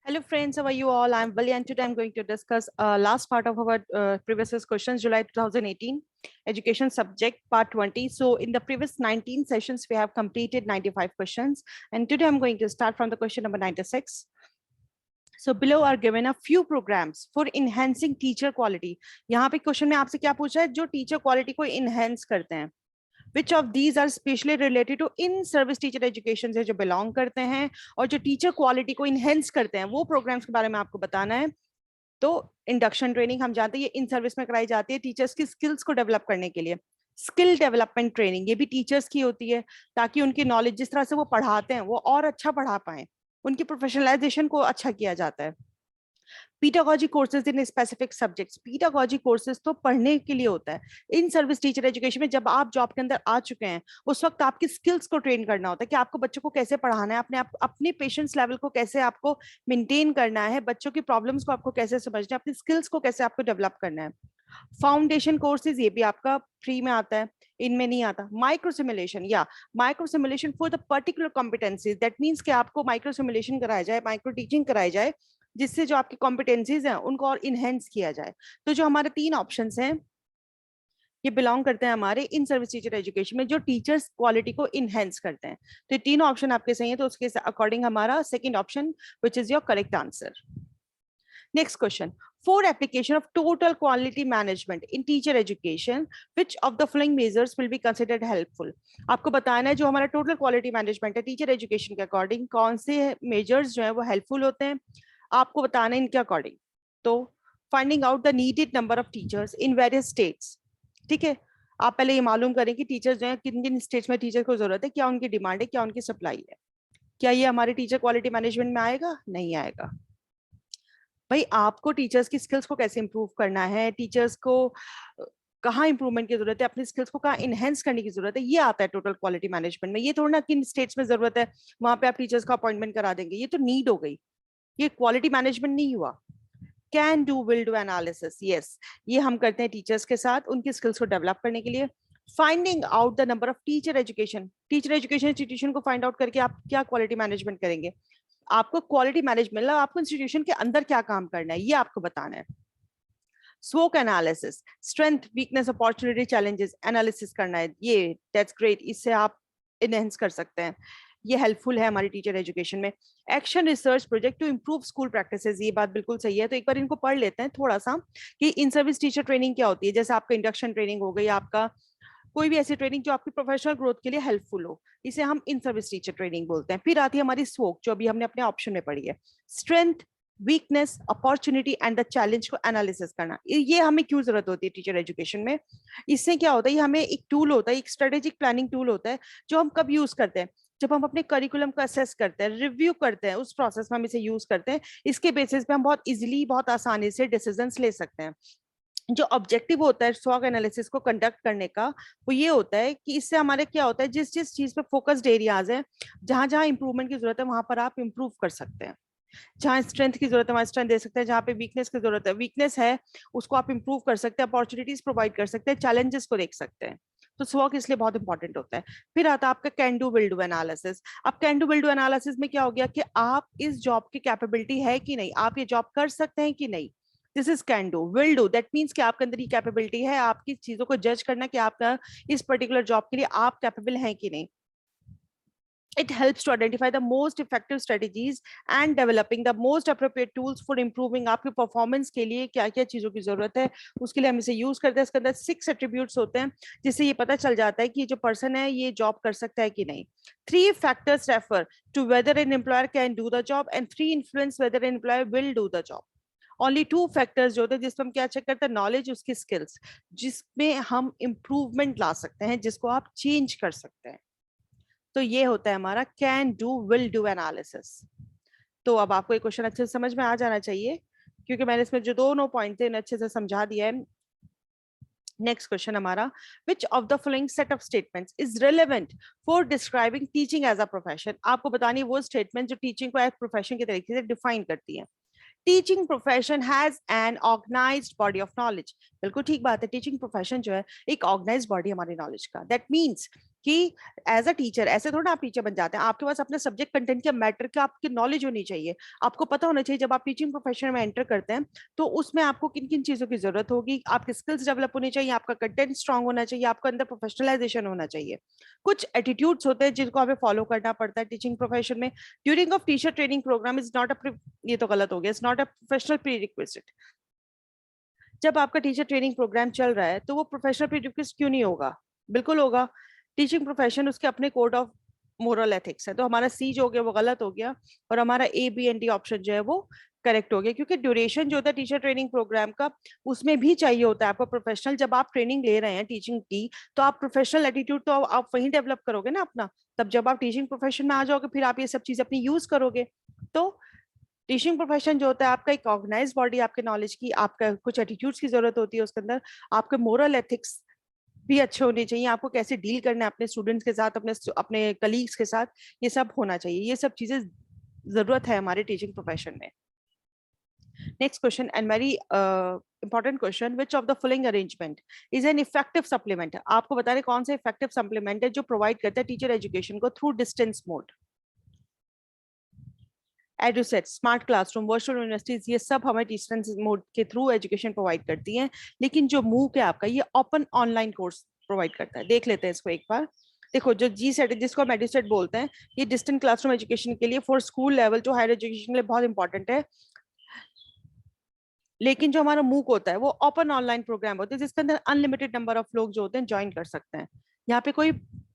Hello friends, how are you all? I'm Vali and today I'm going to discuss last part of our previous questions, July 2018, education subject part 20. So in the previous 19 sessions, we have completed 95 questions. And today I'm going to start from the question number 96. So below are given a few programs for enhancing teacher quality. यहाँ पे question में आपसे क्या पूछा है, जो teacher quality को enhance करते हैं. Which of these are specially related to in service teacher education से जो belong करते हैं और जो टीचर क्वालिटी को इनहेंस करते हैं, वो प्रोग्राम्स के बारे में आपको बताना है. तो इंडक्शन ट्रेनिंग हम जानते हैं ये इन सर्विस में कराई जाती है टीचर्स की स्किल्स को डेवलप करने के लिए. स्किल डेवलपमेंट ट्रेनिंग ये भी टीचर्स की होती है ताकि उनकी नॉलेज जिस तरह से वो पढ़ाते हैं वो और अच्छा पढ़ा पाए, उनकी प्रोफेशनलाइजेशन को अच्छा किया जाता है. Pedagogy courses in specific subjects, pedagogy courses तो पढ़ने के लिए होता है. इन सर्विस टीचर एजुकेशन में जब आप जॉब के अंदर आ चुके हैं उस वक्त आपकी स्किल्स को ट्रेन करना होता है कि आपको बच्चों को कैसे पढ़ाना है, अपने पेशेंस लेवल को कैसे आपको मेंटेन करना है, बच्चों की प्रॉब्लम्स को आपको कैसे समझना है, अपनी स्किल्स को कैसे आपको डेवलप करना है. फाउंडेशन कोर्सेज ये भी आपका फ्री में आता है, इनमें नहीं आता. माइक्रो सिमुलेशन या micro simulation for the particular competencies, that means कि आपको माइक्रो सिमुलेशन कराया जाए, माइक्रो टीचिंग कराई जाए जिससे जो आपकी कॉम्पिटेंसीज हैं उनको और इनहेंस किया जाए. तो जो हमारे तीन ऑप्शंस हैं ये बिलोंग करते हैं हमारे इन सर्विस टीचर एजुकेशन में, जो टीचर्स क्वालिटी को इनहेंस करते हैं. तो ये तीन ऑप्शन आपके सही है, तो उसके अकॉर्डिंग हमारा second option which is your correct answer. Next question, for application of total quality management in teacher education, which of the following measures will be considered helpful? आपको बताना है जो हमारा टोटल क्वालिटी मैनेजमेंट है teacher education के according कौन से measures जो है वो हेल्पफुल होते हैं, आपको बताना है इनके अकॉर्डिंग. तो finding out the needed number of teachers in various states. ठीक है, आप पहले ये मालूम करें कि टीचर्स जो है किन किन स्टेट्स में टीचर को जरूरत है, क्या उनकी डिमांड है, क्या उनकी सप्लाई है. क्या ये हमारे टीचर क्वालिटी मैनेजमेंट में आएगा? नहीं आएगा. भाई आपको टीचर्स की स्किल्स को कैसे इंप्रूव करना है, टीचर्स को कहाँ इंप्रूवमेंट की जरूरत है, अपनी स्किल्स को कहाँ इनहेंस करने की जरूरत है, ये आता है टोटल क्वालिटी मैनेजमेंट में. ये थोड़ा ना किन स्टेट्स में जरूरत है वहां पे आप टीचर्स का अपॉइंटमेंट करा देंगे, ये तो नीड हो गई, ये क्वालिटी मैनेजमेंट नहीं हुआ. Can do will do analysis, yes ये हम करते हैं टीचर्स के साथ उनकी स्किल्स को डेवलप करने के लिए. Finding out the number of teacher education institution को फाइंड आउट करके आप क्या क्वालिटी मैनेजमेंट करेंगे. आपको क्वालिटी मैनेजमेंट आपको इंस्टीट्यूशन के अंदर क्या काम करना है ये आपको बताना है. SWOT analysis, strength weakness opportunity challenges analysis करना है, ये दैट्स ग्रेट, इससे आप इनहेंस कर सकते हैं, ये हेल्पफुल है हमारी टीचर एजुकेशन में. Action research project to improve school practices, ये बात बिल्कुल सही है. तो एक बार इनको पढ़ लेते हैं थोड़ा सा कि इन सर्विस टीचर ट्रेनिंग क्या होती है. जैसे आपका इंडक्शन ट्रेनिंग हो गई, आपका कोई भी ऐसी ट्रेनिंग जो आपकी प्रोफेशनल ग्रोथ के लिए हेल्पफुल हो, इसे हम इन सर्विस टीचर ट्रेनिंग बोलते हैं. फिर आती है हमारी SWOT जो अभी हमने अपने ऑप्शन में पढ़ी है, strength weakness opportunity and the challenge को एनालिसिस करना. ये हमें क्यों जरूरत होती है टीचर एजुकेशन में, इससे क्या होता है, ये हमें एक टूल होता है, एक स्ट्रेटेजिक प्लानिंग टूल होता है जो हम कब यूज करते हैं, जब हम अपने करिकुलम को असेस करते हैं, रिव्यू करते हैं, उस प्रोसेस में हम इसे यूज करते हैं. इसके बेसिस पे हम बहुत इजीली बहुत आसानी से डिसीजंस ले सकते हैं. जो ऑब्जेक्टिव होता है SWOT एनालिसिस को कंडक्ट करने का वो ये होता है कि इससे हमारे क्या होता है, जिस जिस चीज पे फोकस्ड एरियाज है, जहां जहां इंप्रूवमेंट की जरूरत है वहां पर आप इंप्रूव कर सकते हैं. जहां स्ट्रेंथ की जरूरत है वहां स्ट्रेंथ दे सकते हैं, जहां पे वीकनेस की जरूरत है वीकनेस है उसको आप इंप्रूव कर सकते हैं, अपॉर्चुनिटीज प्रोवाइड कर सकते हैं, चैलेंजेस को देख सकते हैं. तो SWOT इसलिए बहुत इंपॉर्टेंट होता है. फिर आता है आपका can do will do analysis. अब can do will do analysis में क्या हो गया कि आप इस जॉब की कैपेबिलिटी है कि नहीं, आप ये जॉब कर सकते हैं कि नहीं. This is can do. Will do that means कि आपके अंदर ये कैपेबिलिटी है, आपकी चीजों को जज करना कि आपका इस पर्टिकुलर जॉब के लिए आप कैपेबल हैं कि नहीं. It helps to identify the most effective strategies and developing the most appropriate tools for improving आपके performance के लिए क्या क्या चीजों की जरूरत है उसके लिए हम इसे यूज करते हैं. इसके अंदर 6 attributes होते हैं जिससे ये पता चल जाता है कि ये जो पर्सन है ये जॉब कर सकता है कि नहीं. 3 factors refer to whether an employer can do the job and 3 influence whether an employer will do the job. Only 2 factors जो होते हैं जिसमें हम क्या चेक करते हैं, नॉलेज, उसकी स्किल्स, जिसमें हम इंप्रूवमेंट ला सकते हैं, जिसको आप चेंज कर सकते हैं. तो ये होता है हमारा can do will do analysis. तो अब आपको ये क्वेश्चन अच्छे से समझ में आ जाना चाहिए क्योंकि मैंने इसमें जो दोनों पॉइंट थे अच्छे से समझा दिया है. नेक्स्ट क्वेश्चन हमारा, which of the following set of statements is relevant for describing teaching as a profession. आपको बतानी है वो स्टेटमेंट जो टीचिंग को एक प्रोफेशन के तरीके से डिफाइन करती है. Teaching profession has an organised body of knowledge. बिल्कुल ठीक बात है, टीचिंग प्रोफेशन जो है एक ऑर्गेनाइज्ड बॉडी हमारी नॉलेज का. दैट मीन्स कि एज अ टीचर ऐसे थोड़ा आप टीचर बन जाते हैं, आपके पास अपने सब्जेक्ट कंटेंट के मैटर का आपकी नॉलेज होनी चाहिए, आपको पता होना चाहिए जब आप टीचिंग प्रोफेशन में एंटर करते हैं तो उसमें आपको किन किन चीजों की जरूरत होगी, आपकी स्किल्स डेवलप होनी चाहिए, आपका कंटेंट स्ट्रांग होना चाहिए, आपका अंदर प्रोफेशनलाइजेशन होना चाहिए। कुछ एटीट्यूड्स होते हैं जिनको हमें फॉलो करना पड़ता है टीचिंग प्रोफेशन में। During of teacher training programme is not a, ये तो गलत हो गया, it's not a professional prerequisite. जब आपका टीचर ट्रेनिंग प्रोग्राम चल रहा है तो वो प्रोफेशनल प्री रिक्विजिट क्यों नहीं होगा? बिल्कुल होगा। टीचिंग प्रोफेशन उसके अपने कोड ऑफ मोरल एथिक्स है, तो हमारा सी जो हो गया वो गलत हो गया और हमारा A B and D option जो है वो करेक्ट हो गया, क्योंकि ड्यूरेशन जो होता है टीचर ट्रेनिंग प्रोग्राम का उसमें भी चाहिए होता है आपको प्रोफेशनल। जब आप ट्रेनिंग ले रहे हैं टीचिंग की तो आप प्रोफेशनल एटीट्यूड तो आप वहीं डेवलप करोगे ना अपना, तब जब आप टीचिंग प्रोफेशन में आ जाओगे फिर आप ये सब चीज अपनी यूज करोगे। तो टीचिंग प्रोफेशन जो होता है आपका एक ऑर्गेनाइज बॉडी, आपके नॉलेज की, आपका कुछ एटीट्यूड्स की जरूरत होती है उसके अंदर, आपके मोरल एथिक्स भी अच्छे होने चाहिए, आपको कैसे डील करना है अपने स्टूडेंट्स के साथ, अपने अपने कलीग्स के साथ, ये सब होना चाहिए, ये सब चीजें जरूरत है हमारे टीचिंग प्रोफेशन में। Next question and very important question, which of the following arrangement is an effective supplement? आपको बता रहे कौन सा इफेक्टिव सप्लीमेंट है जो प्रोवाइड करता है टीचर एजुकेशन को through distance mode. Edusat, smart classroom, virtual universities, ये सब हमें डिस्टेंस मोड के थ्रू एजुकेशन प्रोवाइड करती हैं। लेकिन जो मूक है आपका ये ओपन ऑनलाइन कोर्स प्रोवाइड करता है। देख लेते हैं इसको एक बार। देखो जो जी सेट जिसको हम एडुसेट बोलते हैं, ये डिस्टेंट क्लासरूम एजुकेशन के लिए for school level to higher education के लिए बहुत इंपॉर्टेंट है। लेकिन जो हमारा मूक होता है वो ओपन ऑनलाइन प्रोग्राम होता है जिसके अंदर अनलिमिटेड नंबर ऑफ लोग जो होते हैं ज्वाइन कर सकते हैं। यहाँ पे कोई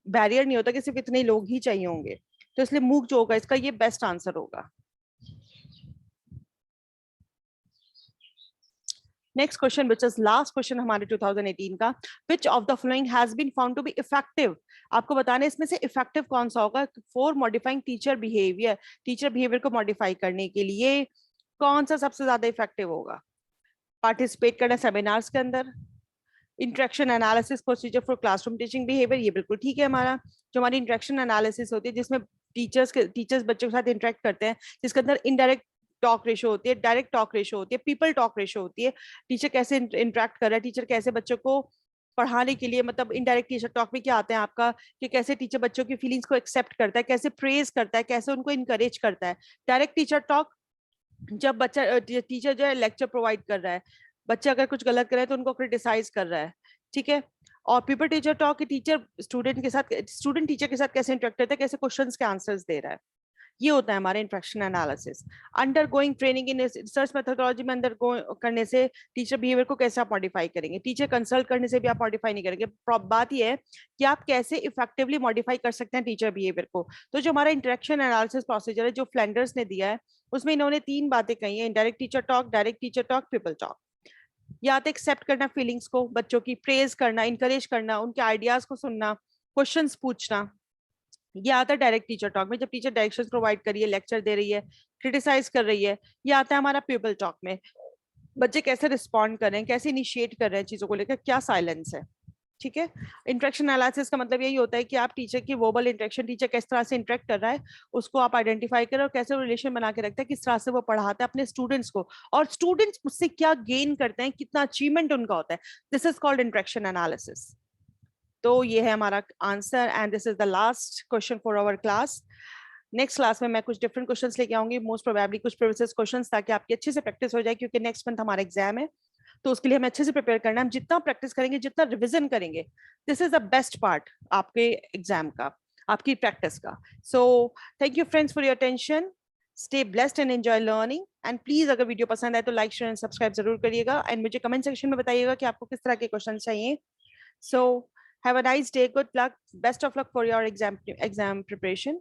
बैरियर नहीं होता कि सिर्फ इतने लोग ही चाहिए होंगे, तो इसलिए मूक जो होगा इसका ये बेस्ट आंसर होगा। Next question which is last question हमारे 2018 का, which of the following has been found to be effective? आपको बताना है इसमें से इफेक्टिव कौन सा होगा for modifying teacher behaviour. Teacher behaviour को मॉडिफाई करने के लिए कौन सा सबसे ज्यादा इफेक्टिव होगा? पार्टिसिपेट करना सेमिनार्स के अंदर, interaction analysis procedure for classroom teaching behaviour, ये बिल्कुल ठीक है हमारा। जो हमारी इंटरेक्शन एनालिसिस होती है जिसमें टीचर्स बच्चों के साथ इंटरेक्ट करते हैं, जिसके अंदर इनडायरेक्ट टॉक रेशो होती है, डायरेक्ट टॉक रेशो होती है, पीपल टॉक रेशो होती है, टीचर कैसे इंटरेक्ट कर रहा है, टीचर कैसे बच्चों को पढ़ाने के लिए, मतलब इनडायरेक्ट टीचर टॉक में क्या आते हैं आपका कि कैसे टीचर बच्चों की फीलिंग्स को एक्सेप्ट करता है, कैसे प्रेज करता है, कैसे उनको इनकरेज करता है। डायरेक्ट टीचर टॉक जब बच्चा टीचर जो है लेक्चर प्रोवाइड कर रहा है, बच्चा अगर कुछ गलत करे तो उनको क्रिटिसाइज कर रहा है, ठीक है। और people teacher talk teacher student के साथ, स्टूडेंट टीचर के साथ कैसे इंटरेक्ट करता है, कैसे क्वेश्चंस के आंसर्स दे रहा है, ये होता है हमारा interaction analysis. Under going training in research methodology में अंदर करने से टीचर बिहेवियर को कैसे आप मॉडिफाई करेंगे? टीचर कंसल्ट करने से भी आप मॉडिफाई नहीं करेंगे। बात ये है कि आप कैसे इफेक्टिवली मॉडिफाई कर सकते हैं टीचर बिहेवियर को। तो जो हमारा इंटरेक्शन एनालिसिस प्रोसीजर है जो फ्लैंडर्स ने दिया है उसमें इन्होंने 3 बातें कही है, indirect teacher talk, direct teacher talk, people talk. या तो एक्सेप्ट करना फीलिंग्स को, बच्चों की प्रेज करना, इंकरेज करना, उनके आइडियाज को सुनना, क्वेश्चंस पूछना। ये आता है डायरेक्ट टीचर टॉक में जब टीचर डायरेक्शंस प्रोवाइड कर रही है, लेक्चर दे रही है, क्रिटिसाइज कर रही है। ये आता है हमारा पीपल टॉक में, बच्चे कैसे रिस्पॉन्ड कर रहे हैं, कैसे इनिशिएट कर रहे हैं चीजों को लेकर, क्या साइलेंस है, ठीक है। इंटरेक्शन एनालिसिस का मतलब यही होता है कि आप टीचर की वर्बल इंटरेक्शन, टीचर किस तरह से इंटरेक्ट कर रहा है उसको आप आइडेंटिफाई करें और कैसे रिलेशन बना के रखता है, किस तरह से वो पढ़ाता है अपने स्टूडेंट्स को, और स्टूडेंट्स उससे क्या गेन करते हैं, कितना अचीवमेंट उनका होता है। This is called interaction analysis. तो ये है हमारा answer and this is the last question for our class. Next class में मैं कुछ डिफरेंट क्वेश्चंस लेके आऊंगी, मोस्ट प्रोबेबली कुछ प्रीवियस क्वेश्चंस, ताकि आपकी अच्छे से प्रैक्टिस हो जाए, क्योंकि नेक्स्ट मंथ हमारा एग्जाम है। तो उसके लिए हमें अच्छे से प्रिपेयर करना है। हम जितना प्रैक्टिस करेंगे, जितना रिविजन करेंगे, this is the best part आपके एग्जाम का, आपकी प्रैक्टिस का। So thank you friends for your attention. Stay blessed and enjoy learning. And please अगर वीडियो पसंद आए तो लाइक, शेयर एंड सब्सक्राइब जरूर करिएगा एंड मुझे कमेंट सेक्शन में बताइएगा कि आपको किस तरह के क्वेश्चन चाहिए। So have a nice day, good luck, best of luck for your exam preparation.